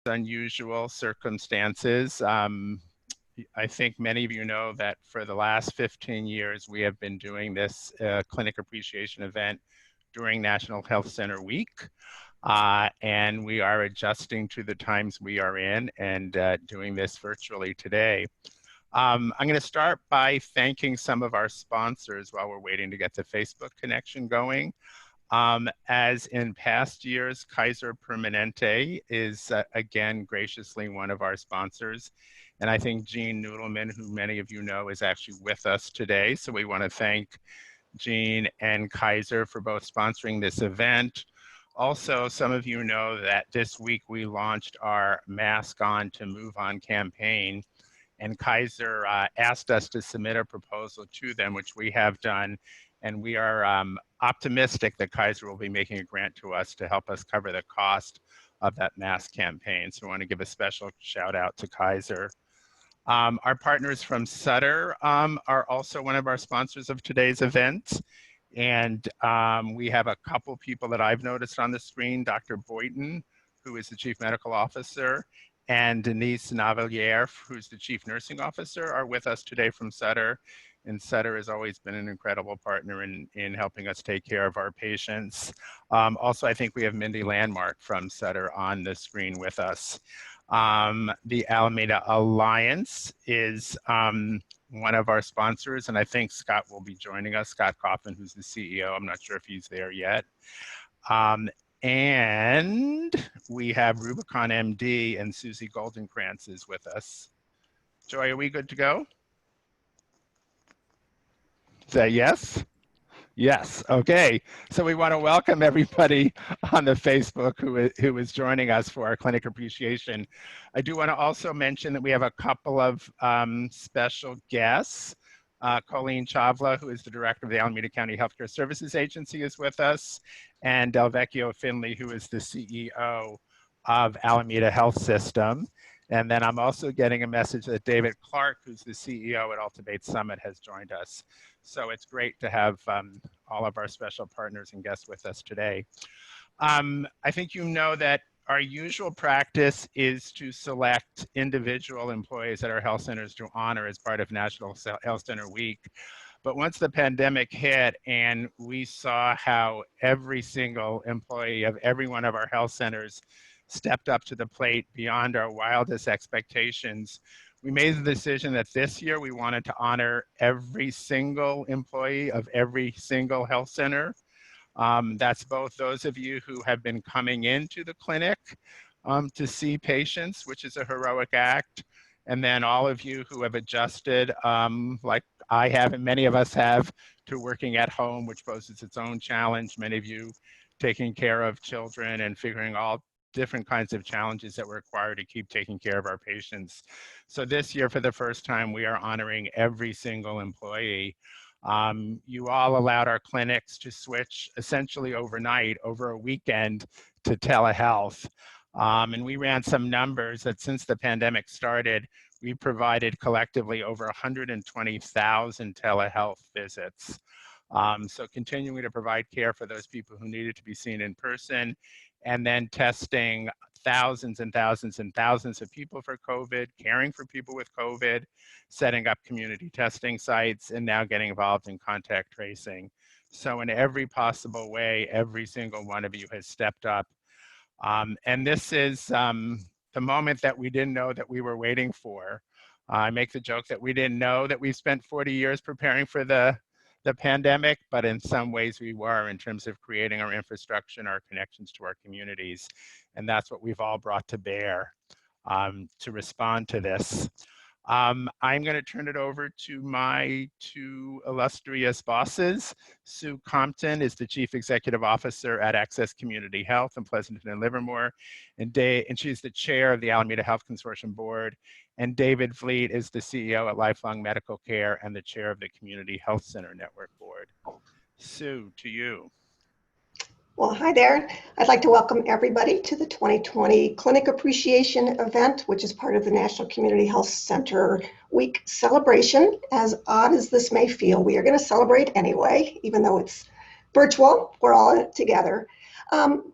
unusual circumstances. I think many of you know that for the last 15 years, we have been doing this clinic appreciation event during National Health Center Week. And we are adjusting to the times we are in and doing this virtually today. I'm going to start by thanking some of our sponsors while we're waiting to get the Facebook connection going. As in past years, Kaiser Permanente is again graciously one of our sponsors. And I think Jean Noodleman, who many of you know, is actually with us today. So we want to thank Jean and Kaiser for both sponsoring this event. Also, some of you know that this week we launched our Mask On to Move On campaign. And Kaiser asked us to submit a proposal to them, which we have done. And we are optimistic that Kaiser will be making a grant to us to help us cover the cost of that mask campaign. So I want to give a special shout out to Kaiser. Our partners from Sutter are also one of our sponsors of today's event. And we have a couple people that I've noticed on the screen, Dr. Boynton, who is the Chief Medical Officer, and Denise Navalier, who's the Chief Nursing Officer, are with us today from Sutter. And Sutter has always been an incredible partner in helping us take care of our patients. Also, I think we have Mindy Landmark from Sutter on the screen with us. The Alameda Alliance is one of our sponsors, and I think Scott will be joining us, Scott Kaufman, who's the CEO. I'm not sure if he's there yet. And we have Rubicon MD and Susie Goldenkrantz is with us. Joy, are we good to go? Is that yes? Yes, okay. So we want to welcome everybody on the Facebook who is joining us for our clinic appreciation. I do want to also mention that we have a couple of special guests. Colleen Chavla, who is the director of the Alameda County Healthcare Services Agency, is with us, and Delvecchio Finley, who is the CEO of Alameda Health System. And then I'm also getting a message that David Clark, who's the CEO at Ultimate Summit, has joined us. So it's great to have all of our special partners and guests with us today. I think you know that our usual practice is to select individual employees at our health centers to honor as part of National Health Center Week. But once the pandemic hit and we saw how every single employee of every one of our health centers stepped up to the plate beyond our wildest expectations, we made the decision that this year we wanted to honor every single employee of every single health center. That's both those of you who have been coming into the clinic to see patients, which is a heroic act, and then all of you who have adjusted, like I have and many of us have, to working at home, which poses its own challenge. Many of you taking care of children and figuring all different kinds of challenges that we're required to keep taking care of our patients. So this year, for the first time, we are honoring every single employee. You all allowed our clinics to switch essentially overnight, over a weekend, to telehealth. And we ran some numbers that since the pandemic started, we provided collectively over 120,000 telehealth visits. So continuing to provide care for those people who needed to be seen in person, and then testing thousands and thousands and thousands of people for COVID, caring for people with COVID, setting up community testing sites, and now getting involved in contact tracing. So in every possible way, every single one of you has stepped up. And this is the moment that we didn't know that we were waiting for. I make the joke that we didn't know that we spent 40 years preparing for the pandemic, but in some ways we were, in terms of creating our infrastructure and our connections to our communities. And that's what we've all brought to bear to respond to this. I'm going to turn it over to my two illustrious bosses. Sue Compton is the Chief Executive Officer at Access Community Health in Pleasanton and Livermore, and she's the Chair of the Alameda Health Consortium Board. And David Vliet is the CEO at Lifelong Medical Care and the Chair of the Community Health Center Network Board. Sue, to you. Well, hi there. I'd like to welcome everybody to the 2020 Clinic Appreciation event, which is part of the National Community Health Center Week celebration. As odd as this may feel, we are going to celebrate anyway, even though it's virtual. We're all in it together.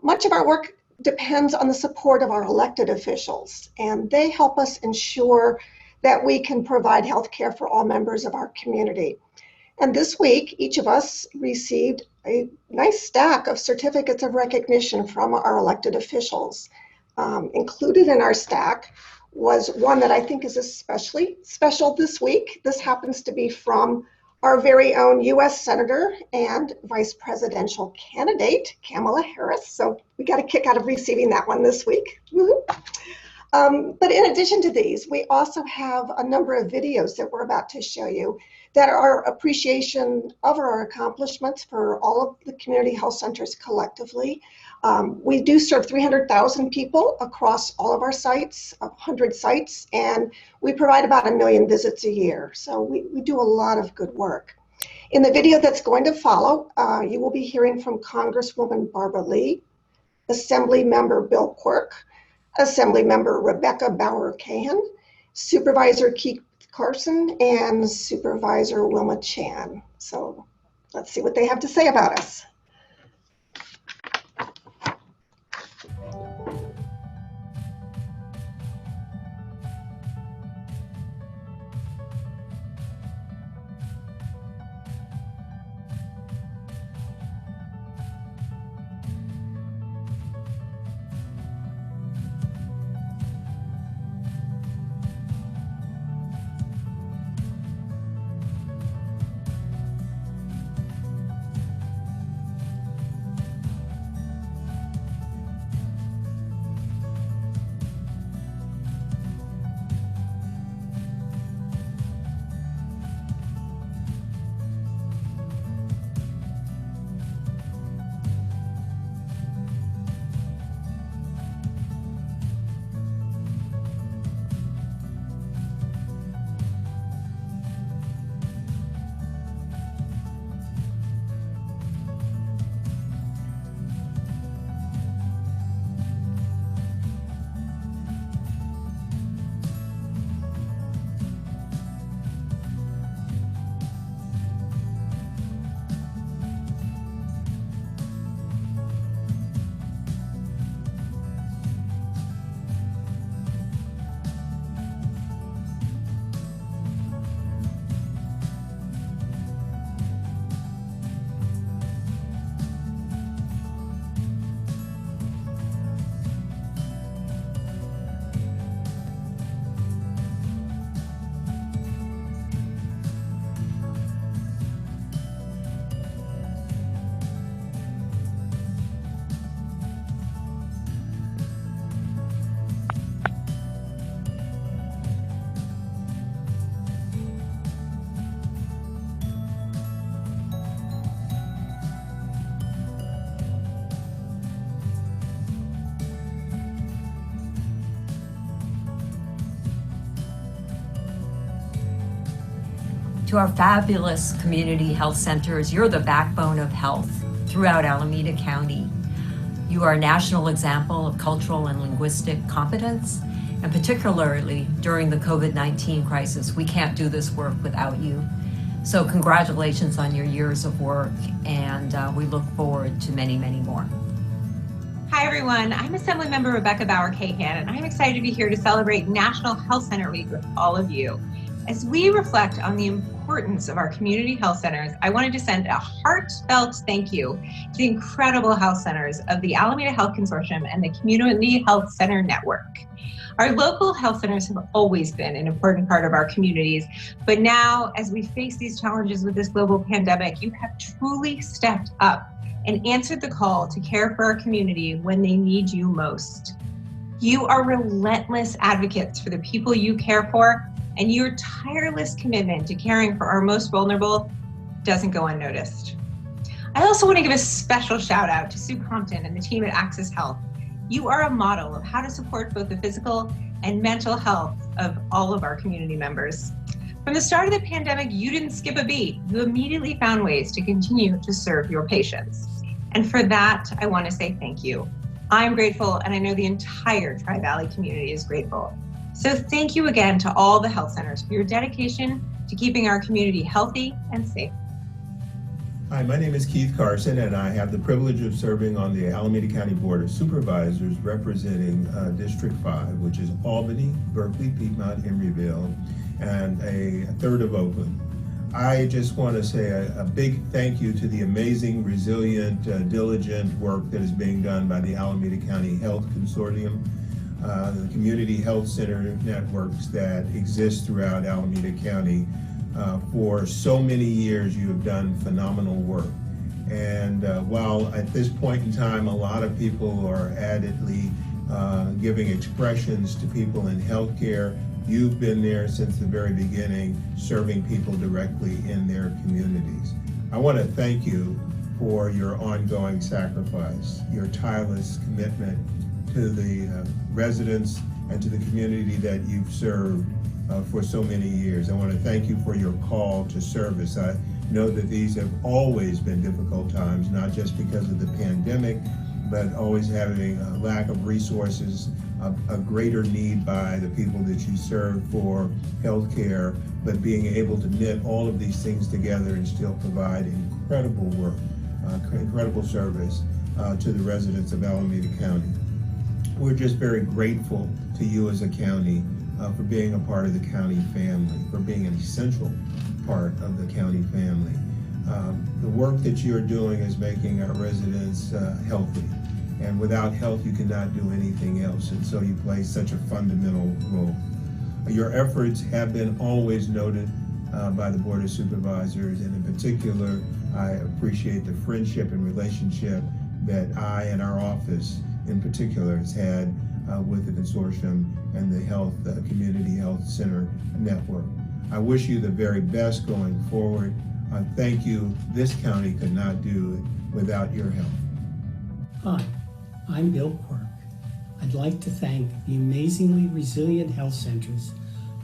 Much of our work depends on the support of our elected officials, and they help us ensure that we can provide health care for all members of our community. And this week, each of us received a nice stack of certificates of recognition from our elected officials. Included in our stack was one that I think is especially special this week. This happens to be from our very own U.S. Senator and Vice Presidential candidate, Kamala Harris. So we got a kick out of receiving that one this week. But in addition to these, we also have a number of videos that we're about to show you that are appreciation of our accomplishments for all of the community health centers collectively. We do serve 300,000 people across all of our sites, 100 sites, and we provide about 1 million visits a year. So we do a lot of good work. In the video that's going to follow, you will be hearing from Congresswoman Barbara Lee, Assemblymember Bill Quirk, Assemblymember Rebecca Bauer-Kahan, Supervisor Keith Carson, and Supervisor Wilma Chan. So let's see what they have to say about us. To our fabulous community health centers, you're the backbone of health throughout Alameda County. You are a national example of cultural and linguistic competence, and particularly during the COVID-19 crisis, we can't do this work without you. So congratulations on your years of work, and we look forward to many, many more. Hi everyone, I'm Assemblymember Rebecca Bauer-Kahan, and I'm excited to be here to celebrate National Health Center Week with all of you. As we reflect on the importance of our community health centers, I wanted to send a heartfelt thank you to the incredible health centers of the Alameda Health Consortium and the Community Health Center Network. Our local health centers have always been an important part of our communities, but now as we face these challenges with this global pandemic, you have truly stepped up and answered the call to care for our community when they need you most. You are relentless advocates for the people you care for, and your tireless commitment to caring for our most vulnerable doesn't go unnoticed. I also want to give a special shout out to Sue Compton and the team at Access Health. You are a model of how to support both the physical and mental health of all of our community members. From the start of the pandemic, you didn't skip a beat. You immediately found ways to continue to serve your patients. And for that, I want to say thank you. I'm grateful, and I know the entire Tri-Valley community is grateful. So thank you again to all the health centers for your dedication to keeping our community healthy and safe. Hi, my name is Keith Carson, and I have the privilege of serving on the Alameda County Board of Supervisors representing District 5, which is Albany, Berkeley, Piedmont, Emeryville, and a third of Oakland. I just want to say a big thank you to the amazing, resilient, diligent work that is being done by the Alameda County Health Consortium, the community health center networks that exist throughout Alameda County. For so many years, you have done phenomenal work. And while at this point in time, a lot of people are addedly giving expressions to people in healthcare, you've been there since the very beginning, serving people directly in their communities. I want to thank you for your ongoing sacrifice, your tireless commitment to the residents and to the community that you've served for so many years. I want to thank you for your call to service. I know that these have always been difficult times, not just because of the pandemic, but always having a lack of resources, a greater need by the people that you serve for healthcare, but being able to knit all of these things together and still provide incredible work, incredible service to the residents of Alameda County. We're just very grateful to you as a county for being a part of the county family, for being an essential part of the county family. The work that you're doing is making our residents healthy, and without health you cannot do anything else, and so you play such a fundamental role. Your efforts have been always noted by the Board of Supervisors, and in particular I appreciate the friendship and relationship that I and our office in particular has had with the consortium and the health community health center network. I wish you the very best going forward. Thank you. This county could not do it without your help. Hi, I'm Bill Quirk. I'd like to thank the amazingly resilient health centers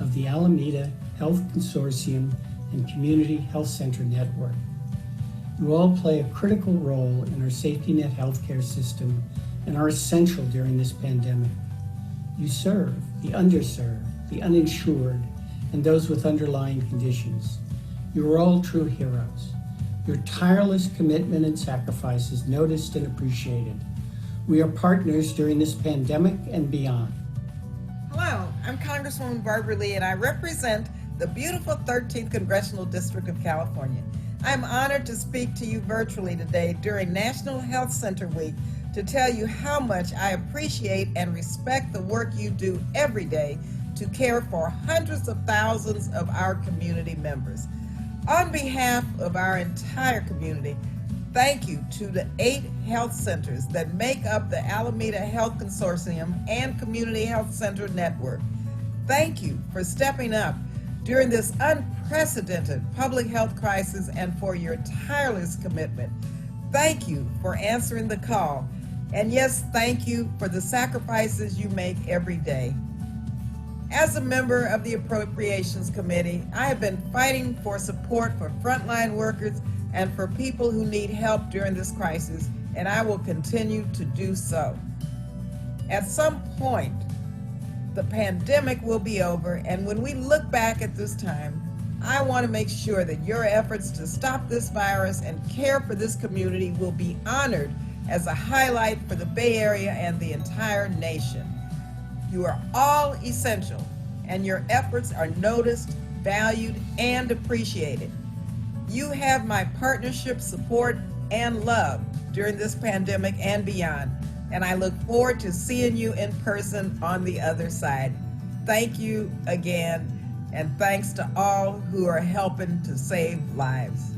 of the Alameda Health Consortium and Community Health Center Network. You all play a critical role in our safety net healthcare system and are essential during this pandemic. You serve the underserved, the uninsured, and those with underlying conditions. You are all true heroes. Your tireless commitment and sacrifice is noticed and appreciated. We are partners during this pandemic and beyond. Hello, I'm Congresswoman Barbara Lee, and I represent the beautiful 13th Congressional District of California. I'm honored to speak to you virtually today during National Health Center Week to tell you how much I appreciate and respect the work you do every day to care for hundreds of thousands of our community members. On behalf of our entire community, thank you to the 8 health centers that make up the Alameda Health Consortium and Community Health Center Network. Thank you for stepping up during this unprecedented public health crisis and for your tireless commitment. Thank you for answering the call. And yes, thank you for the sacrifices you make every day. As a member of the Appropriations Committee, I have been fighting for support for frontline workers and for people who need help during this crisis, and I will continue to do so. At some point, the pandemic will be over, and when we look back at this time, I want to make sure that your efforts to stop this virus and care for this community will be honored as a highlight for the Bay Area and the entire nation. You are all essential, and your efforts are noticed, valued, and appreciated. You have my partnership, support, and love during this pandemic and beyond, and I look forward to seeing you in person on the other side. Thank you again, and thanks to all who are helping to save lives.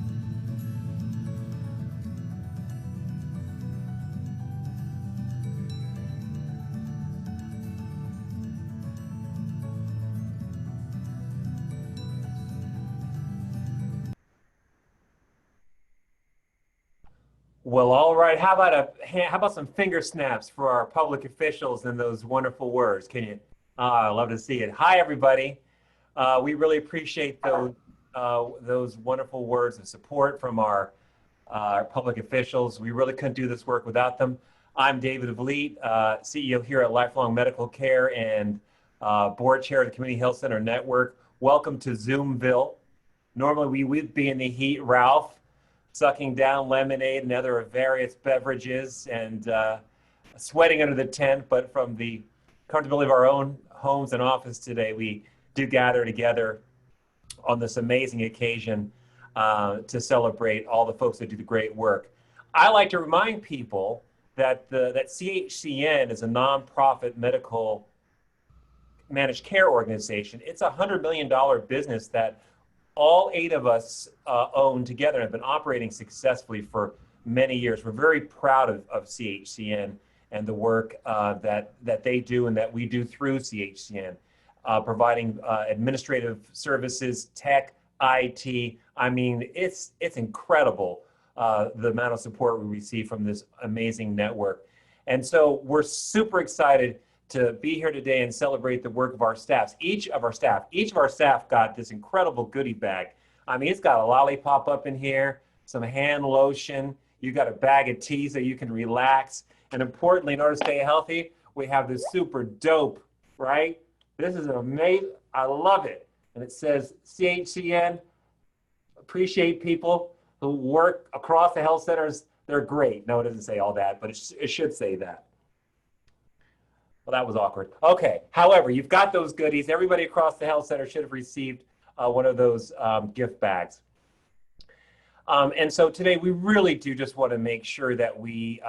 Well, all right. How about some finger snaps for our public officials and those wonderful words? Can you? I love to see it. Hi, everybody. We really appreciate those wonderful words of support from our public officials. We really couldn't do this work without them. I'm David Vliet, CEO here at Lifelong Medical Care and board chair of the Community Health Center Network. Welcome to Zoomville. Normally we would be in the heat. Ralph, sucking down lemonade and other various beverages and sweating under the tent, but from the comfortability of our own homes and office today, we do gather together on this amazing occasion to celebrate all the folks that do the great work. I like to remind people that that CHCN is a nonprofit medical managed care organization. It's a $100 million business that all 8 of us own together and have been operating successfully for many years. We're very proud of CHCN and the work that they do and that we do through CHCN, providing administrative services, tech, IT. I mean, it's incredible the amount of support we receive from this amazing network. And so we're super excited to be here today and celebrate the work of our staff. Each of our staff got this incredible goodie bag. I mean, it's got a lollipop up in here, some hand lotion, you got a bag of tea so you can relax. And importantly, in order to stay healthy, we have this super dope, right? This is amazing, I love it. And it says, CHCN, appreciate people who work across the health centers. They're great. No, it doesn't say all that, but it should say that. Well, that was awkward. Okay, however, you've got those goodies. Everybody across the health center should have received one of those gift bags. And so today we really do just want to make sure that we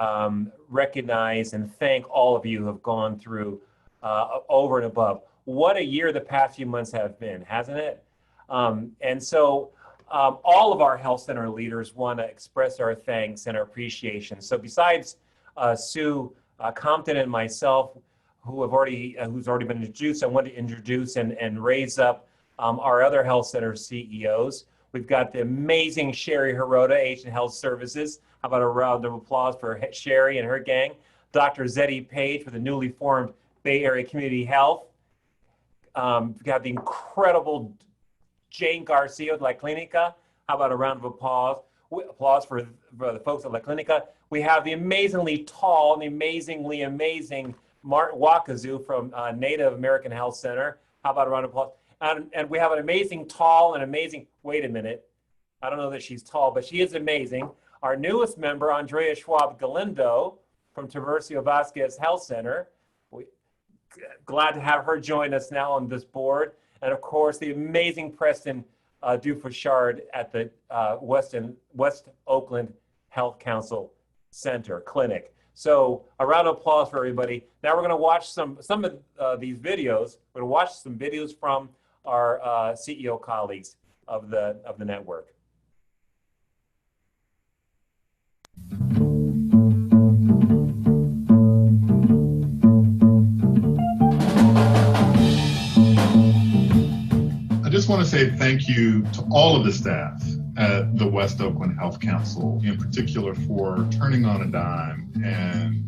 recognize and thank all of you who have gone through over and above. What a year the past few months have been, hasn't it? And so all of our health center leaders want to express our thanks and our appreciation. So besides Sue Compton and myself, who's already been introduced, I want to introduce and raise up our other health center CEOs. We've got the amazing Sherry Hirota, Asian Health Services. How about a round of applause for Sherry and her gang? Dr. Zeddy Page for the newly formed Bay Area Community Health. We've got the incredible Jane Garcia with La Clinica. How about a round of applause for the folks at La Clinica. We have the amazingly tall and the amazing Martin Wakazu from Native American Health Center. How about a round of applause? And we have an amazing, tall and amazing, wait a minute. I don't know that she's tall, but she is amazing. Our newest member, Andrea Schwab Galindo from Traversio Vasquez Health Center. Glad to have her join us now on this board. And of course, the amazing Preston Dufouchard at the West Oakland Health Council Center Clinic. So a round of applause for everybody. Now we're going to watch some of these videos. We're going to watch some videos from our CEO colleagues of the network. I just want to say thank you to all of the staff at the West Oakland Health Council, in particular for turning on a dime and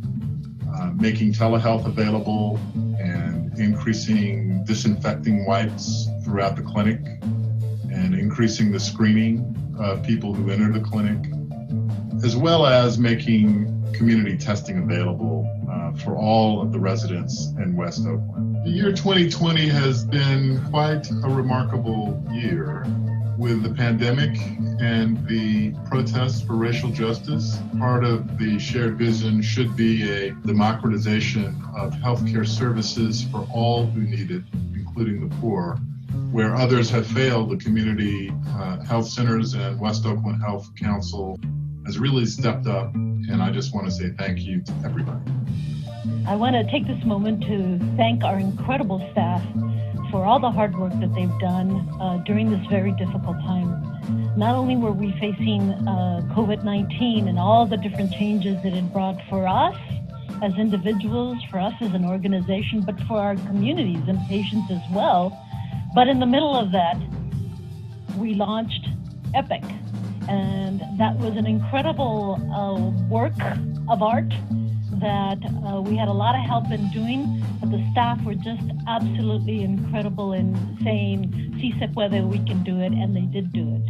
making telehealth available and increasing disinfecting wipes throughout the clinic and increasing the screening of people who enter the clinic, as well as making community testing available for all of the residents in West Oakland. The year 2020 has been quite a remarkable year. With the pandemic and the protests for racial justice, part of the shared vision should be a democratization of healthcare services for all who need it, including the poor. Where others have failed, the community health centers and West Oakland Health Council has really stepped up, and I just want to say thank you to everybody. I want to take this moment to thank our incredible staff for all the hard work that they've done during this very difficult time. Not only were we facing COVID-19 and all the different changes that it brought for us as individuals, for us as an organization, but for our communities and patients as well. But in the middle of that, we launched EPIC. And that was an incredible work of art that we had a lot of help in doing, but the staff were just absolutely incredible in saying, "Si se puede, we can do it," and they did do it.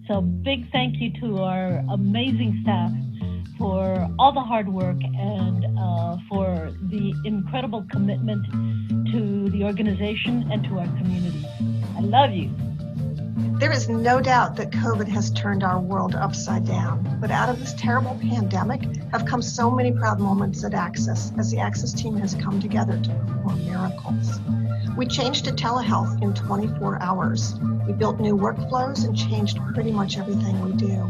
So big thank you to our amazing staff for all the hard work and for the incredible commitment to the organization and to our communities. I love you. There is no doubt that COVID has turned our world upside down, but out of this terrible pandemic have come so many proud moments at Access as the Access team has come together to perform miracles. We changed to telehealth in 24 hours. We built new workflows and changed pretty much everything we do.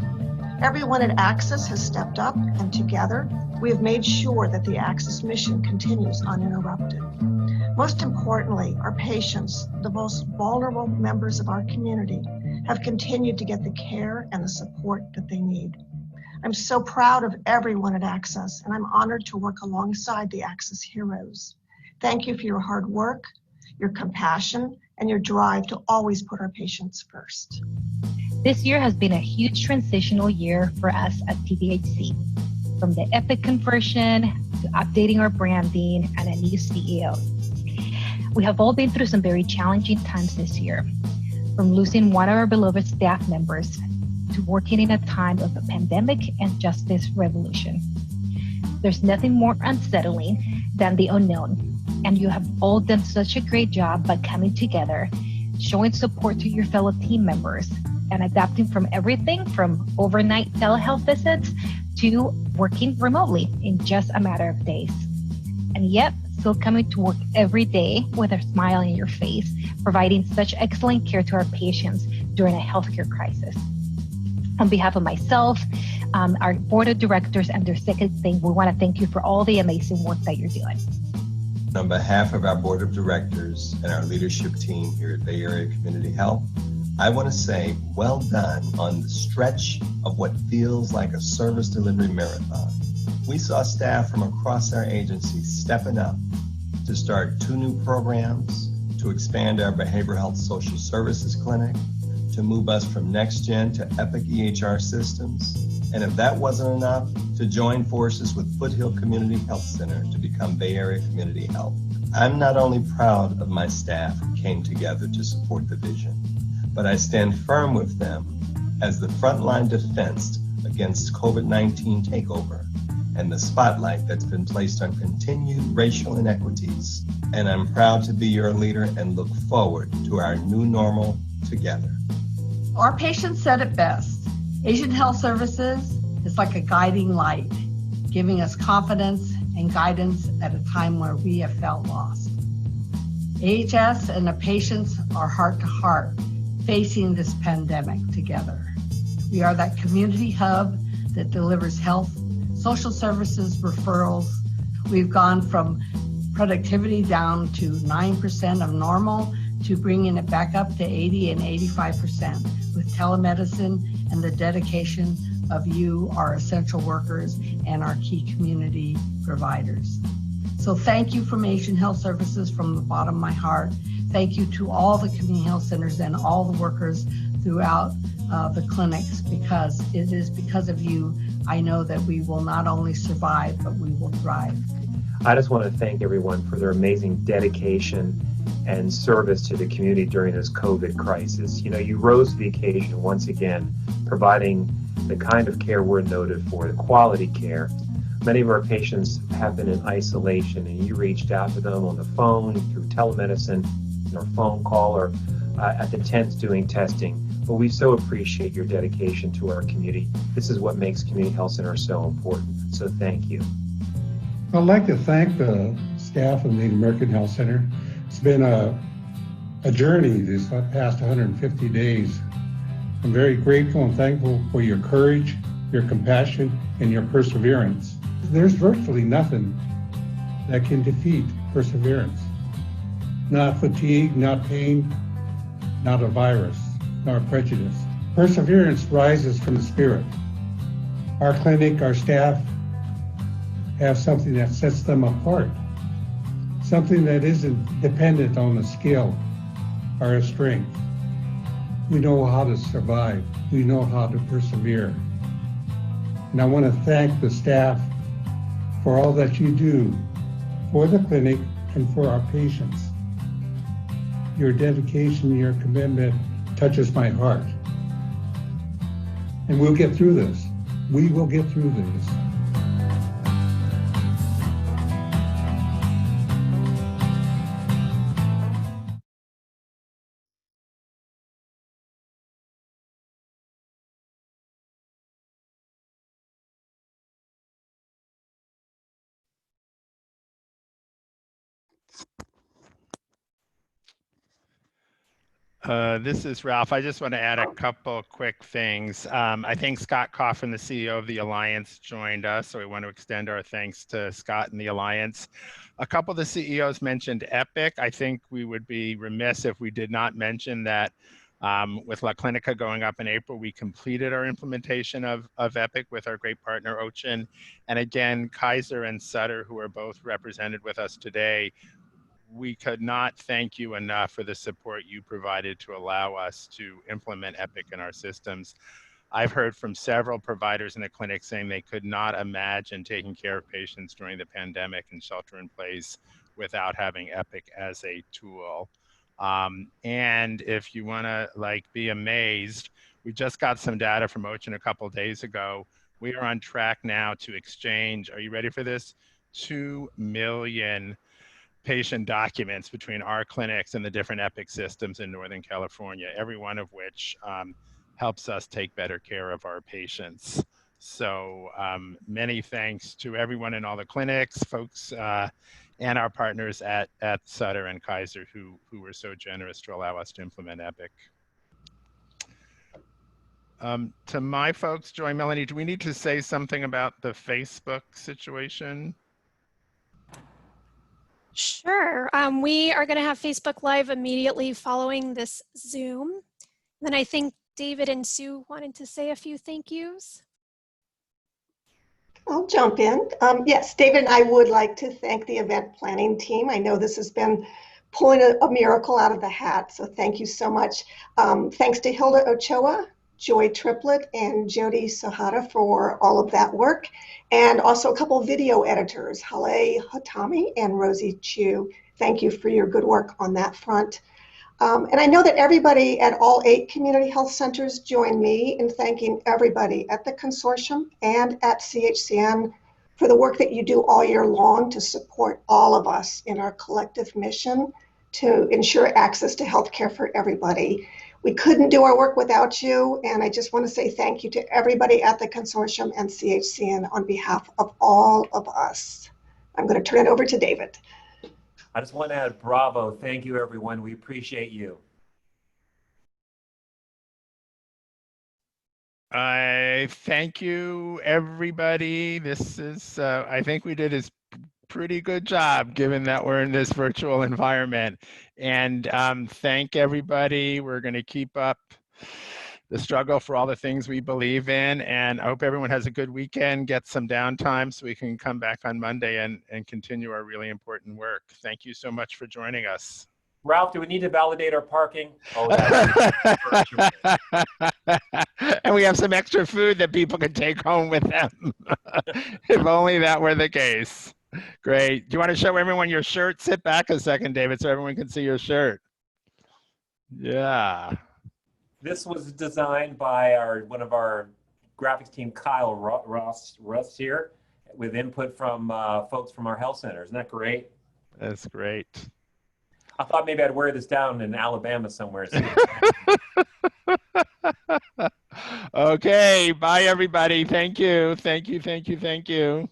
Everyone at Access has stepped up, and together we have made sure that the Access mission continues uninterrupted. Most importantly, our patients, the most vulnerable members of our community, have continued to get the care and the support that they need. I'm so proud of everyone at Access, and I'm honored to work alongside the Access heroes. Thank you for your hard work, your compassion, and your drive to always put our patients first. This year has been a huge transitional year for us at TVHC. From the Epic conversion to updating our branding and a new CEO. We have all been through some very challenging times this year, from losing one of our beloved staff members to working in a time of a pandemic and justice revolution. There's nothing more unsettling than the unknown, and you have all done such a great job by coming together, showing support to your fellow team members, and adapting from everything from overnight telehealth visits to working remotely in just a matter of days. And yet, still coming to work every day with a smile on your face, providing such excellent care to our patients during a healthcare crisis. On behalf of myself, our board of directors and their second thing, we want to thank you for all the amazing work that you're doing. On behalf of our board of directors and our leadership team here at Bay Area Community Health, I want to say well done on the stretch of what feels like a service delivery marathon. We saw staff from across our agency stepping up to start 2 new programs, to expand our behavioral health social services clinic, to move us from NextGen to Epic EHR systems, and if that wasn't enough, to join forces with Foothill Community Health Center to become Bay Area Community Health. I'm not only proud of my staff who came together to support the vision, but I stand firm with them as the frontline defense against COVID-19 takeover and the spotlight that's been placed on continued racial inequities. And I'm proud to be your leader and look forward to our new normal together. Our patients said it best. Asian Health Services is like a guiding light, giving us confidence and guidance at a time where we have felt lost. AHS and the patients are heart to heart, facing this pandemic together. We are that community hub that delivers health, social services, referrals. We've gone from productivity down to 9% of normal to bringing it back up to 80 and 85% with telemedicine and the dedication of you, our essential workers, and our key community providers. So thank you from Asian Health Services from the bottom of my heart. Thank you to all the community health centers and all the workers throughout the clinics, because it is because of you I know that we will not only survive, but we will thrive. I just want to thank everyone for their amazing dedication and service to the community during this COVID crisis. You know, you rose to the occasion once again, providing the kind of care we're noted for, the quality care. Many of our patients have been in isolation, and you reached out to them on the phone, through telemedicine, or phone call, or at the tents doing testing. But we so appreciate your dedication to our community. This is what makes community health centers so important. So thank you. I'd like to thank the staff of the American Health Center. It's been a journey this past 150 days. I'm very grateful and thankful for your courage, your compassion, and your perseverance. There's virtually nothing that can defeat perseverance. Not fatigue, not pain, not a virus, nor prejudice. Perseverance rises from the spirit. Our clinic, our staff have something that sets them apart. Something that isn't dependent on a skill or a strength. We know how to survive. We know how to persevere. And I want to thank the staff for all that you do for the clinic and for our patients. Your dedication, your commitment touches my heart. And we'll get through this. We will get through this. This is Ralph. I just want to add a couple quick things. I think Scott Coffin, the CEO of the Alliance, joined us, so we want to extend our thanks to Scott and the Alliance. A couple of the CEOs mentioned Epic. I think we would be remiss if we did not mention that with La Clinica going up in April, we completed our implementation of Epic with our great partner, Ochin. And again, Kaiser and Sutter, who are both represented with us today, we could not thank you enough for the support you provided to allow us to implement Epic in our systems. I've heard from several providers in the clinic saying they could not imagine taking care of patients during the pandemic and shelter in place without having Epic as a tool. And if you want to be amazed, we just got some data from Ochin a couple of days ago. We are on track now to exchange, are you ready for this? 2 million patient documents between our clinics and the different Epic systems in Northern California, every one of which helps us take better care of our patients. So many thanks to everyone in all the clinics, folks, and our partners at Sutter and Kaiser who were so generous to allow us to implement Epic. To my folks, Joy, Melanie, do we need to say something about the Facebook situation? Sure. We are going to have Facebook Live immediately following this Zoom. Then I think David and Sue wanted to say a few thank yous. I'll jump in. Yes, David and I would like to thank the event planning team. I know this has been pulling a miracle out of the hat, so thank you so much. Thanks to Hilda Ochoa, Joy Triplett, and Jody Sahara for all of that work. And also a couple video editors, Hale Hatami and Rosie Chu. Thank you for your good work on that front. And I know that everybody at all 8 community health centers join me in thanking everybody at the consortium and at CHCN for the work that you do all year long to support all of us in our collective mission to ensure access to healthcare for everybody. We couldn't do our work without you, and I just want to say thank you to everybody at the consortium and CHCN on behalf of all of us. I'm going to turn it over to David. I just want to add bravo. Thank you, everyone. We appreciate you. I thank you, everybody. This is, I think we did a pretty good job given that we're in this virtual environment. And thank everybody. We're going to keep up the struggle for all the things we believe in. And I hope everyone has a good weekend, get some downtime so we can come back on Monday and continue our really important work. Thank you so much for joining us. Ralph, do we need to validate our parking? Oh, and we have some extra food that people can take home with them. If only that were the case. Great. Do you want to show everyone your shirt? Sit back a second, David, so everyone can see your shirt. Yeah. This was designed by one of our graphics team, Kyle Russ here, with input from folks from our health center. Isn't that great? That's great. I thought maybe I'd wear this down in Alabama somewhere. Okay, bye everybody. Thank you. Thank you, thank you, thank you.